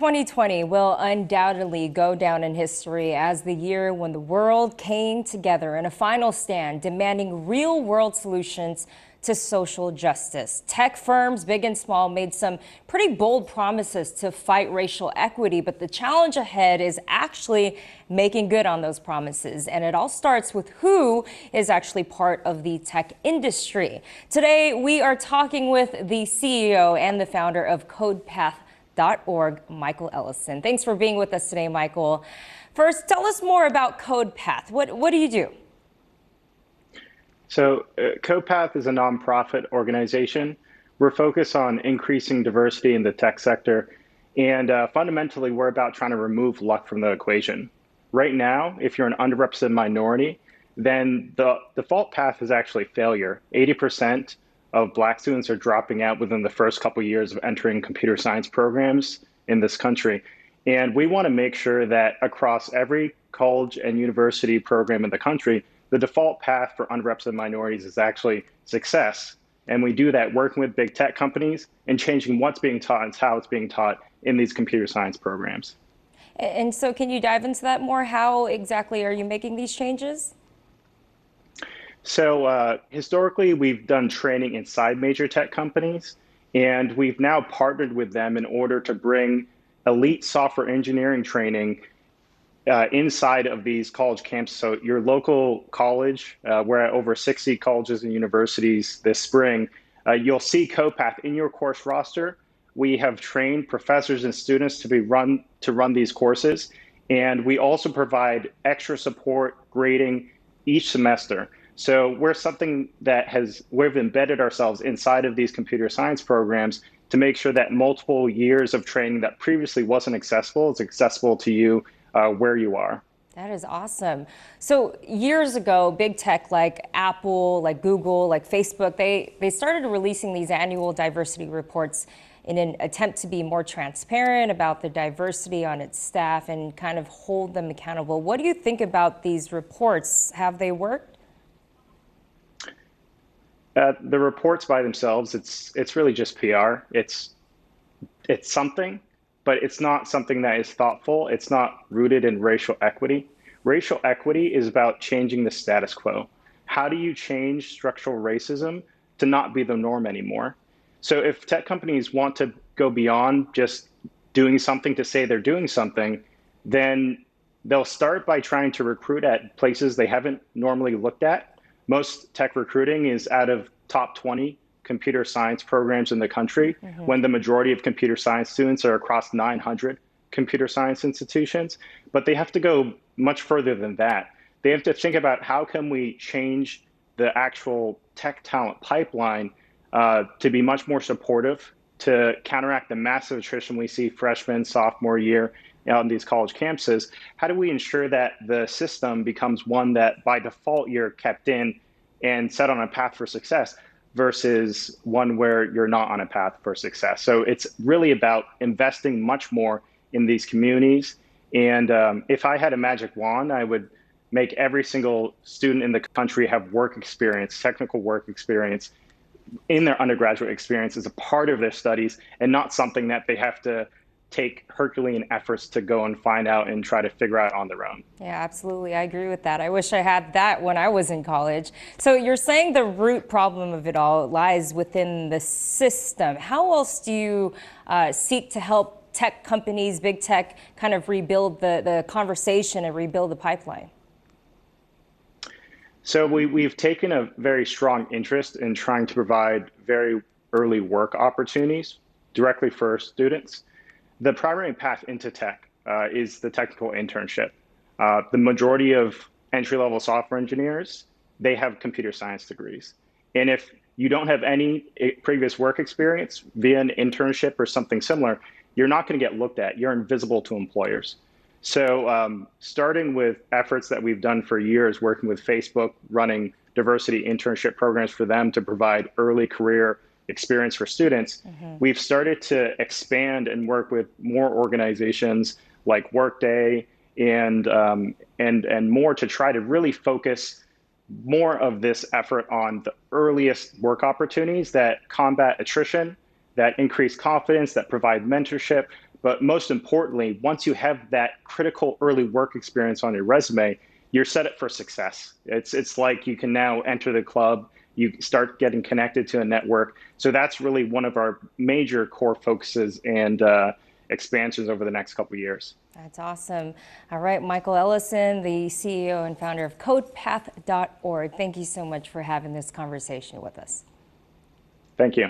2020 will undoubtedly go down in history as the year when the world came together in a final stand demanding real-world solutions to social justice. Tech firms, big and small, made some pretty bold promises to fight racial equity, but the challenge ahead is actually making good on those promises. And it all starts with who is actually part of the tech industry. Today, we are talking with the CEO and the founder of CodePath.org, Michael Ellison. Thanks for being with us today, Michael. First, tell us more about CodePath. What do you do? So CodePath is a nonprofit organization. We're focused on increasing diversity in the tech sector. And fundamentally, we're about trying to remove luck from the equation. Right now, if you're an underrepresented minority, then the default path is actually failure. 80% of Black students are dropping out within the first couple of years of entering computer science programs in this country. And we want to make sure that across every college and university program in the country, the default path for underrepresented minorities is actually success. And we do that working with big tech companies and changing what's being taught and how it's being taught in these computer science programs. And so can you dive into that more? How exactly are you making these changes? So historically, we've done training inside major tech companies, and we've now partnered with them in order to bring elite software engineering training inside of these college camps. So your local college, we're at over 60 colleges and universities this spring, you'll see CodePath in your course roster. We have trained professors and students to run these courses, and we also provide extra support grading each semester. So we're something that we've embedded ourselves inside of these computer science programs to make sure that multiple years of training that previously wasn't accessible is accessible to you where you are. That is awesome. So years ago, big tech like Apple, like Google, like Facebook, they started releasing these annual diversity reports in an attempt to be more transparent about the diversity on its staff and kind of hold them accountable. What do you think about these reports? Have they worked? The reports by themselves, it's really just PR. It's something, but it's not something that is thoughtful. It's not rooted in racial equity. Racial equity is about changing the status quo. How do you change structural racism to not be the norm anymore? So if tech companies want to go beyond just doing something to say they're doing something, then they'll start by trying to recruit at places they haven't normally looked at. Most tech recruiting is out of top 20 computer science programs in the country, when the majority of computer science students are across 900 computer science institutions. But they have to go much further than that. They have to think about how can we change the actual tech talent pipeline to be much more supportive, to counteract the massive attrition we see freshman, sophomore year on these college campuses. How do we ensure that the system becomes one that by default you're kept in and set on a path for success versus one where you're not on a path for success? So it's really about investing much more in these communities. And if I had a magic wand, I would make every single student in the country have work experience, technical work experience in their undergraduate experience as a part of their studies and not something that they have to take Herculean efforts to go and find out and try to figure out on their own. Yeah, absolutely. I agree with that. I wish I had that when I was in college. So you're saying the root problem of it all lies within the system. How else do you seek to help tech companies, big tech, kind of rebuild the conversation and rebuild the pipeline? So we've taken a very strong interest in trying to provide very early work opportunities directly for students. The primary path into tech is the technical internship. The majority of entry-level software engineers, they have computer science degrees. And if you don't have any previous work experience via an internship or something similar, you're not going to get looked at. You're invisible to employers. So starting with efforts that we've done for years, working with Facebook, running diversity internship programs for them to provide early career experience for students, we've started to expand and work with more organizations like Workday and more to try to really focus more of this effort on the earliest work opportunities that combat attrition, that increase confidence, that provide mentorship, But most importantly, once you have that critical early work experience on your resume, you're set up for success. It's like you can now enter the club, you start getting connected to a network. So that's really one of our major core focuses and expansions over the next couple of years. That's awesome. All right, Michael Ellison, the CEO and founder of CodePath.org. Thank you so much for having this conversation with us. Thank you.